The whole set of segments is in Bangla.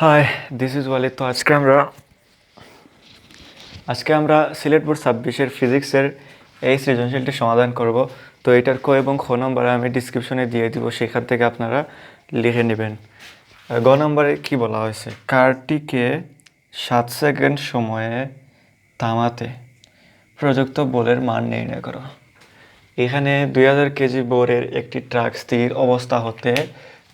High, this is Walid. তো আজকে আমরা সিলেট বোর্ড 26-এর ফিজিক্সের এই সৃজনশীলটি সমাধান করব। তো এটার ক এবং খ নম্বর আমি ডিসক্রিপশনে দিয়ে দিব, সেখান থেকে আপনারা লিখে নেবেন। গ নম্বরে কি বলা হয়েছে? কারটিকে 7 সেকেন্ড সময়ে থামাতে প্রযুক্ত বলের মান নির্ণয় করো। এখানে 2000 কেজি বরের একটি ট্রাক স্থির অবস্থা হতে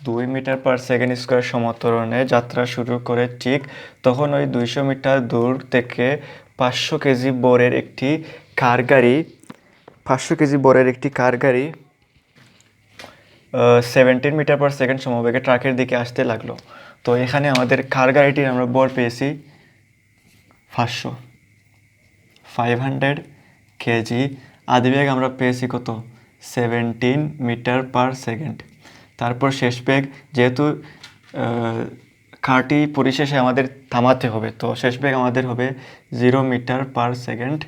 2 মিটার পার সেকেন্ড স্কোয়ার সমত্বরণে যাত্রা শুরু করে ঠিক তখন ওই 200 মিটার দূর থেকে 500 কেজি বরের একটি কার গাড়ি 17 মিটার পার সেকেন্ড সমবেগে ট্রাকের দিকে আসতে লাগলো। তো এখানে আমাদের কার গাড়িটির আমরা বর পেয়েছি 500 কেজি। আদিবেগ আমরা পেয়েছি কত? 17 মিটার পার সেকেন্ড। তারপর শেষ বেগ, যেহেতু কারটি পরিশেষে আমাদের থামাতে হবে, তো শেষ বেগ আমাদের হবে 0 মিটার পার সেকেন্ড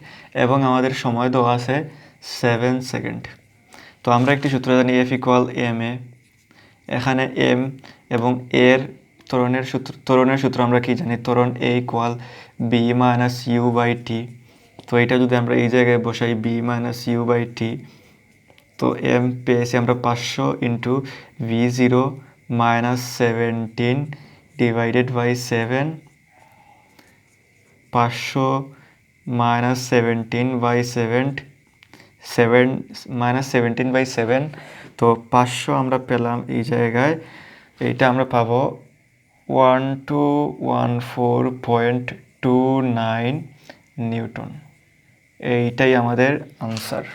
এবং আমাদের সময় দেওয়া আছে 7 সেকেন্ড। তো আমরা একটি সূত্র জানি, F = ma। এখানে m এবং এর ত্বরণের সূত্র আমরা কি জানি? ত্বরণ A = b - u/t। তো এটা যদি আমরা এই জায়গায় বসাই b - u/t, তো m পেয়েছি আমরা 500 × v0 - 17 /7। 500 - 17/7, 17/7। তো 500 আমরা পেলাম এই জায়গায়, এইটা আমরা পাবো 1214.29 নিউটন। এইটাই আমাদের আনসার।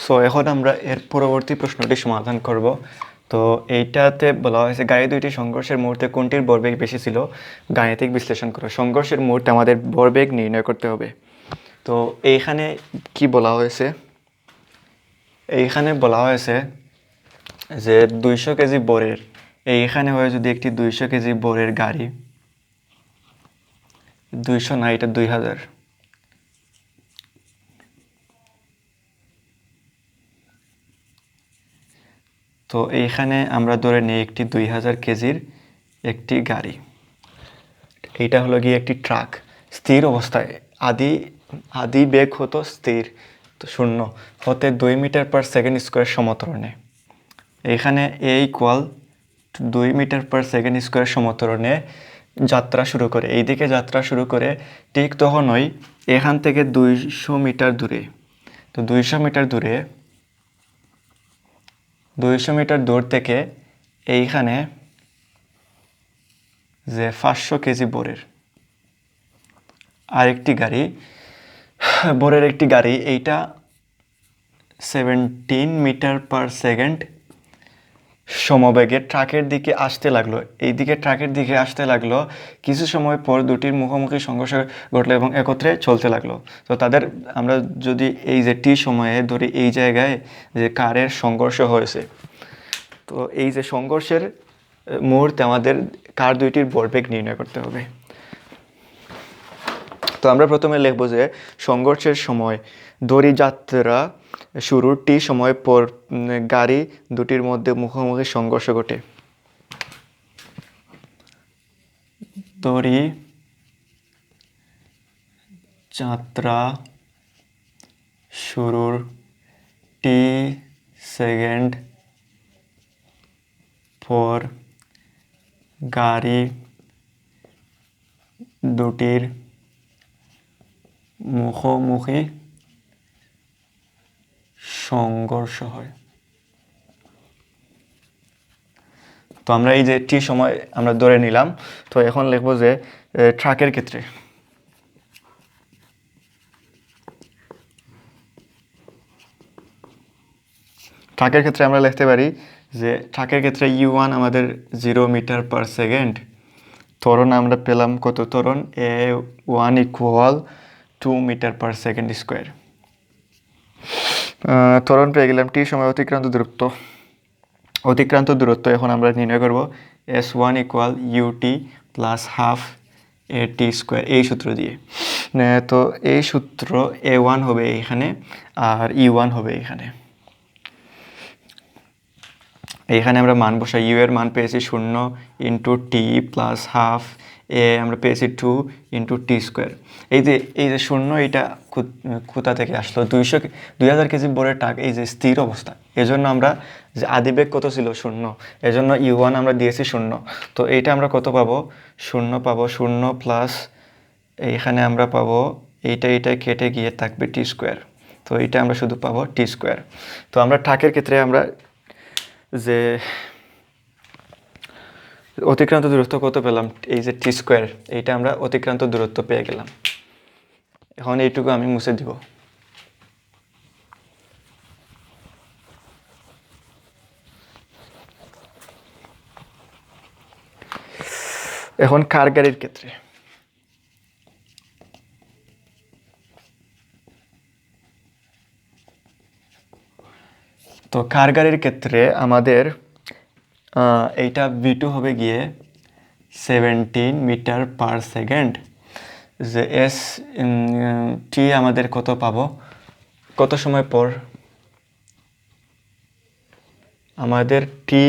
সো এখন আমরা এর পরবর্তী প্রশ্নটি সমাধান করব। তো এইটাতে বলা হয়েছে, গাড়ি দুইটি সংঘর্ষের মুহূর্তে কোনটির ভরবেগ বেশি ছিল? গাণিতিক বিশ্লেষণ করো। সংঘর্ষের মুহূর্তে আমাদের ভরবেগ নির্ণয় করতে হবে। তো এইখানে কি বলা হয়েছে? এইখানে বলা হয়েছে যে 200 কেজি বরের, এইখানে হয় যদি একটি 200 কেজি বরের গাড়ি, 200 না, এটা 2000। তো এইখানে আমরা ধরে নিই একটি 2000 কেজির একটি গাড়ি। এইটা হলো গিয়ে একটি ট্রাক স্থির অবস্থায়। আদি বেগ হতো স্থির, তো 0 হতে 2 মিটার পার সেকেন্ড স্কোয়ার সমত্বরণে। এখানে a = 2 metre per second square সমত্বরণে যাত্রা শুরু করে, এইদিকে যাত্রা শুরু করে ঠিক তখনই এখান থেকে 200 মিটার দূরে, তো 200 মিটার দূর থেকে এইখানে যে 500 কেজি বরের একটি গাড়ি, এইটা 17 মিটার পার সেকেন্ড সমবেগে ট্রাকের দিকে আসতে লাগলো। এইদিকে ট্রাকের দিকে আসতে লাগলো। কিছু সময় পর দুটির মুখোমুখি সংঘর্ষ ঘটলো এবং একত্রে চলতে লাগলো। তো তাদের আমরা যদি এই যে টি সময়ে ধরি, এই জায়গায় যে কারের সংঘর্ষ হয়েছে, তো এই যে সংঘর্ষের মুহূর্তে আমাদের কার দুইটির ভরবেগ নির্ণয় করতে হবে। তো আমরা প্রথমে লিখব যে সংঘর্ষের সময় দড়ি যাত্রা শুরুর টি সময় পর গাড়ি দুটির মধ্যে মুখোমুখি সংঘর্ষ ঘটে। দড়ি যাত্রা শুরুর টি সেকেন্ড পর গাড়ি দুটির মুখোমুখি সংঘর্ষ হয়। তো আমরা এই যে টি সময় আমরা ধরে নিলাম। তো এখন লিখব যে ট্রাকের ক্ষেত্রে আমরা লিখতে পারি যে ট্রাকের ক্ষেত্রে u1 আমাদের 0 মিটার পার সেকেন্ড। ত্বরণ আমরা পেলাম কত? ত্বরণ a1 = 2 metre per second square. ত্বরণ পেয়ে গেলাম। টি সময় অতিক্রান্ত দূরত্ব এখন আমরা নির্ণয় করব s1 = ut + ½ at² এই সূত্র দিয়ে। তো এই সূত্র A1 হবে এইখানে আর E1 হবে এইখানে। এইখানে আমরা মান বসাই, ইউ এর মান পেয়েছি 0 ইন্টু টি প্লাস হাফ, এ আমরা পেয়েছি 2 ইন্টু টি স্কোয়ার। এই যে 0 এইটা কোথা থেকে আসলো? 2000 কেজি বড় টাক, এই যে স্থির অবস্থা, এজন্য আমরা যে আদিবেগ কত ছিল 0, এজন্য U1 আমরা দিয়েছি 0। তো এইটা আমরা কত পাবো? 0 পাবো, 0 প্লাস এইখানে আমরা পাবো এইটা কেটে গিয়ে থাকবে টি স্কোয়ার। তো এইটা আমরা শুধু পাবো টি স্কোয়ার। তো আমরা টাকের ক্ষেত্রে আমরা যে অতিক্রান্ত দূরত্ব কত পেলাম? এই যে টি স্কোয়ার, এইটা আমরা অতিক্রান্ত দূরত্ব পেয়ে গেলাম। এখন এইটুকু আমি মুছে দিব। এখন কার গাড়ির ক্ষেত্রে তো কার গাড়ির ক্ষেত্রে আমাদের এইটা V2 হবে গিয়ে 17 মিটার পার সেকেন্ড। যে এস টি আমাদের কত পাবো, কত সময় পর? আমাদের টি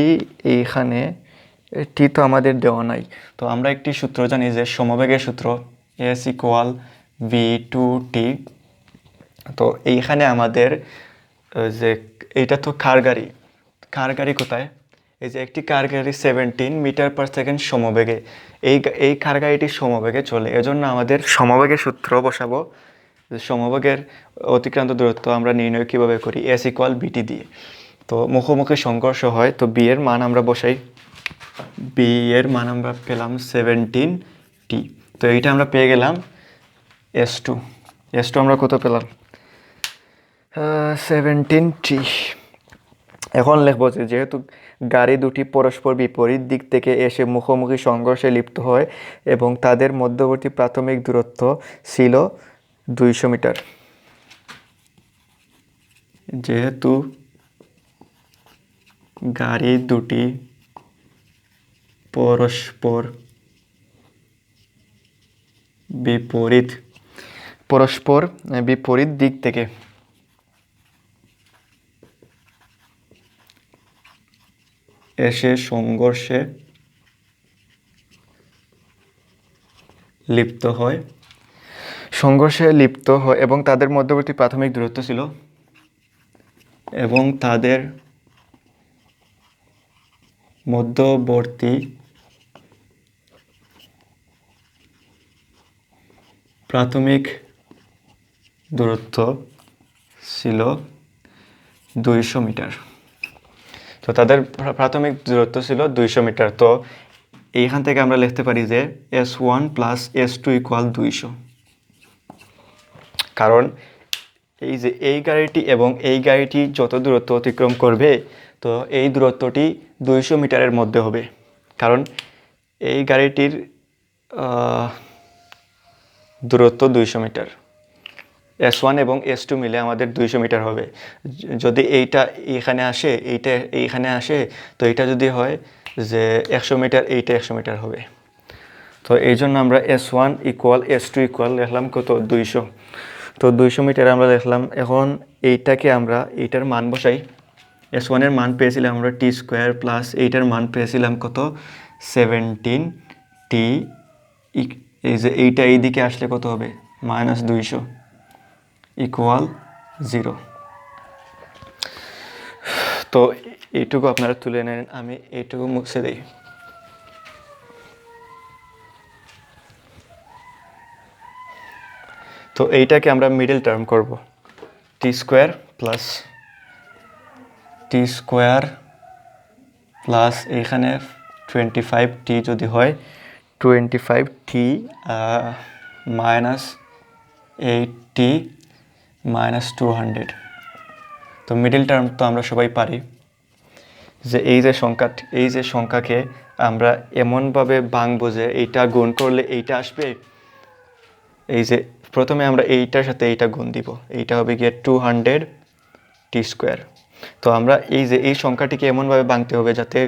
এইখানে টি তো আমাদের দেওয়া নাই। তো আমরা একটি সূত্র জানি যে সমবেগের সূত্র এস ইকুয়াল V2T। তো এইখানে আমাদের যে এইটা তো কার গাড়ি কোথায়? এই যে একটি কার গাড়ি 17 মিটার পার সেকেন্ড সমবেগে, এই কার গাড়িটি সমবেগে চলে, এজন্য আমাদের সমবেগের সূত্র বসাবো। সমবেগের অতিক্রান্ত দূরত্ব আমরা নির্ণয় কীভাবে করি? এস ইকুয়াল বিটি দিয়ে। তো মুখোমুখি সংঘর্ষ হয়, তো বি এর মান আমরা বসাই। বি এর মান আমরা পেলাম 17T। তো এইটা আমরা পেয়ে গেলাম S2 আমরা কত পেলাম? 17T। এখন লিখব যে যেহেতু গাড়ি দুটি পরস্পর বিপরীত দিক থেকে এসে মুখোমুখি সংঘর্ষে লিপ্ত হয় এবং তাদের মধ্যবর্তী প্রাথমিক দূরত্ব ছিল 200 মিটার। যেহেতু গাড়ি দুটি পরস্পর বিপরীত দিক থেকে এসে সংঘর্ষে লিপ্ত হয় এবং তাদের মধ্যবর্তী প্রাথমিক দূরত্ব ছিল প্রাথমিক দূরত্ব ছিল 200 মিটার। তো তাদের প্রাথমিক দূরত্ব ছিল 200 মিটার। তো এইখান থেকে আমরা লিখতে পারি যে S1 প্লাস S2 ইকুয়াল 200। কারণ এই যে এই গাড়িটি এবং এই গাড়িটি যত দূরত্ব অতিক্রম করবে, তো এই দূরত্বটি 200 মিটারের মধ্যে হবে। কারণ এই গাড়িটির দূরত্ব 200 মিটার, S1 এবং S2 মিলে আমাদের 200 মিটার হবে। যদি এইটা এইখানে আসে, এইটা এইখানে আসে, তো এইটা যদি হয় যে 100 মিটার, এইটা 100 মিটার হবে। তো এই জন্য আমরা S1 ইকুয়াল S2 ইকুয়াল লিখলাম কত? 200। তো 200 মিটার আমরা লিখলাম। এখন এইটাকে আমরা এইটার মান বসাই। S1 এর মান পেয়েছিলাম আমরা টি স্কোয়ার প্লাস এইটার মান পেয়েছিলাম কত? 17T। এই যে এইটা এইদিকে আসলে কত হবে? -200 ইকুয়াল 0। তো এইটুকু আপনারা তুলে নেন, আমি এইটুকু মুছে দিই। তো এইটাকে আমরা মিডল টার্ম করব, টি স্কোয়ার প্লাস এইখানে 25T যদি হয়, 25T মাইনাস 8T মাইনাস 200। তো মিডল টার্ম তো আমরা সবাই পারি যে এই যে সংখ্যাকে আমরা এমনভাবে ভাঙবো যে এইটা গুণ করলে এইটা আসবে। এই যে প্রথমে আমরা এইটার সাথে এইটা গুণ দিব, এইটা হবে গিয়ে 200T স্কোয়ার। তো আমরা এই সংখ্যাটিকে এমনভাবে ভাঙতে হবে যাতে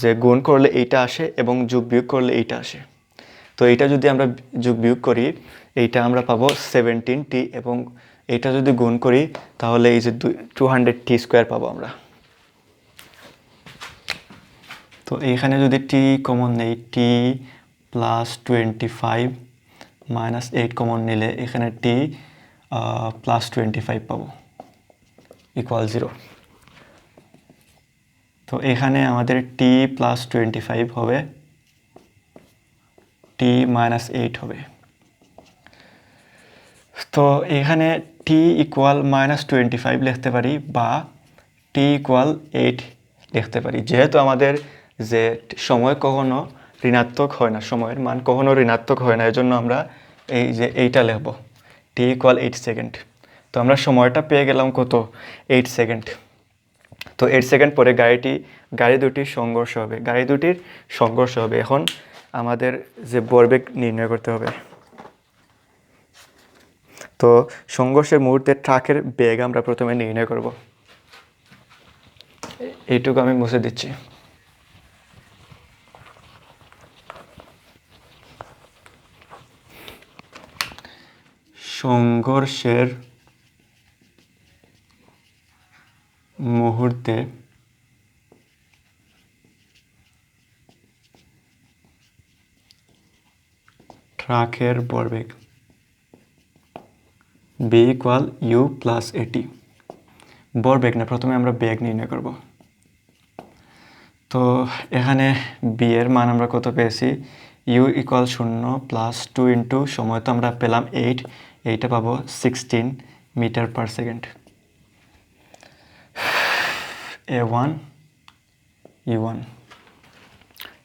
যে গুণ করলে এইটা আসে এবং যোগ বিয়োগ করলে এইটা আসে। তো এইটা যদি আমরা যোগ বিয়োগ করি, এইটা আমরা পাবো 17t, এবং এইটা যদি গুণ করি তাহলে এই যে 200t স্কোয়ার পাবো আমরা। তো এইখানে যদি t কমন নেই, t প্লাস 25 মাইনাস 8 কমন নিলে এখানে t প্লাস 25 পাবো ইকুয়াল 0। তো এখানে আমাদের t প্লাস 25 হবে, t মাইনাস 8 হবে। তো এখানে t ইকুয়াল মাইনাস 25 লিখতে পারি বা t ইকুয়াল 8 লিখতে পারি। যেহেতু আমাদের যে সময় কখনো ঋণাত্মক হয় না, সময়ের মান কখনো ঋণাত্মক হয় না, এজন্য আমরা এই যে এইটা লিখব, t ইকুয়াল 8 সেকেন্ড। তো আমরা সময়টা পেয়ে গেলাম কত, 8 সেকেন্ড। তো 8 সেকেন্ড পরে গাড়ি দুটির সংঘর্ষ হবে, গাড়ি দুটির সংঘর্ষ হবে। এখন আমাদের যে ভরবেগ নির্ণয় করতে হবে। তো সংঘর্ষের মুহূর্তে ট্রাকের বেগ আমরা প্রথমে নির্ণয় করব। এইটুকু আমি মুছে দিচ্ছি। সংঘর্ষের মুহূর্তে ট্রাকের ভরবেগ b equal u plus at। ভরবেগ না, প্রথমে আমরা বেগ নির্ণয় করব। তো এখানে b এর মান আমরা কত পেয়েছি, u ইকুয়াল 0 প্লাস 2 ইন্টু সময় তো আমরা পেলাম 8, এইটা পাবো 16 metre per second. a1 e1,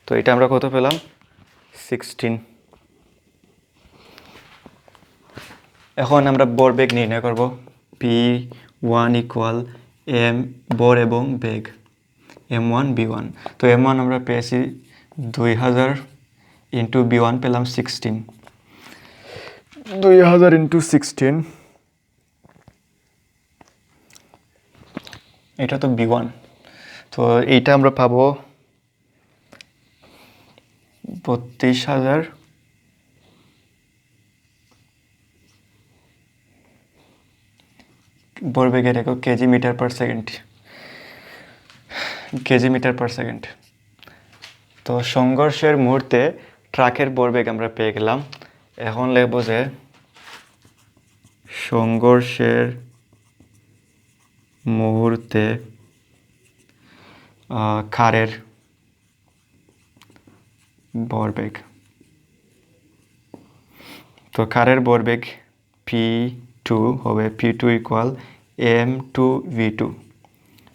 তো এটা আমরা কত পেলাম, 16। এখন আমরা ভরবেগ নির্ণয় করব, p1 ইকুয়াল m ভর এবং বেগ m1 b1। তো m1 আমরা পেয়েছি 2000 ইন্টু b1 পেলাম 16, 2000 ইন্টু 16, এটা তো b1। তো এইটা আমরা পাবো 32,000 ভরবেগের একক KG metre per second, KG metre per second. তো সংঘর্ষের মুহূর্তে ট্রাকের ভরবেগ আমরা পেয়ে গেলাম। এখন লিখব যে সংঘর্ষের মুহূর্তে কারের ভরবেগ। তো কারের ভরবেগ p2 হবে, p2 ইকুয়াল m2 v2।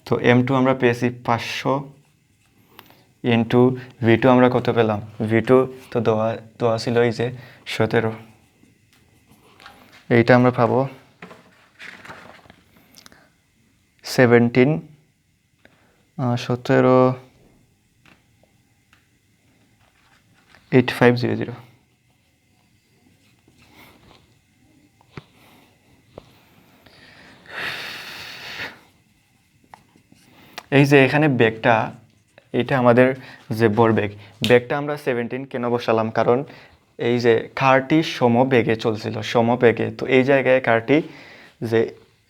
তো m2 আমরা পেয়েছি 500 ইন্টু v2 আমরা কত পেলাম, v2 তো দেওয়া ছিল এই যে 17, এইটা আমরা পাবো 17 8500। এই যে এখানে বেগটা, এটা আমাদের যে ভরবেগ, বেগটা আমরা 17 কেন বসালাম, কারণ এই যে কারটি সমবেগে চলছিল, সমবেগে। তো এই জায়গায় কারটি যে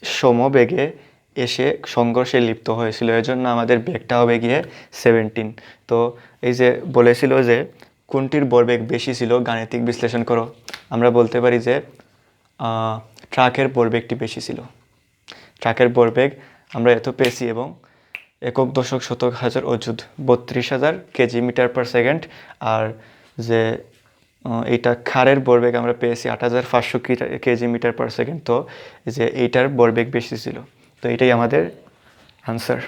সমবেগে এসে সংঘর্ষে লিপ্ত হয়েছিল, এজন্য আমাদের বেগটা হবে গিয়ে 17। তো এই যে বলেছিল যে কোনটির ভরবেগ বেশি ছিল, গাণিতিক বিশ্লেষণ করো, আমরা বলতে পারি যে ট্রাকের ভরবেগটি বেশি ছিল। ট্রাকের ভরবেগ আমরা এত পেয়েছি, এবং একক দশক শতক হাজার অযুত 32,000 কেজি মিটার পার সেকেন্ড। আর যে এইটা খারের ভরবেগ আমরা পেয়েছি 8,500 কেজি মিটার পার সেকেন্ড। তো যে এইটার ভরবেগ বেশি ছিল। তো এটাই আমাদের আনসার।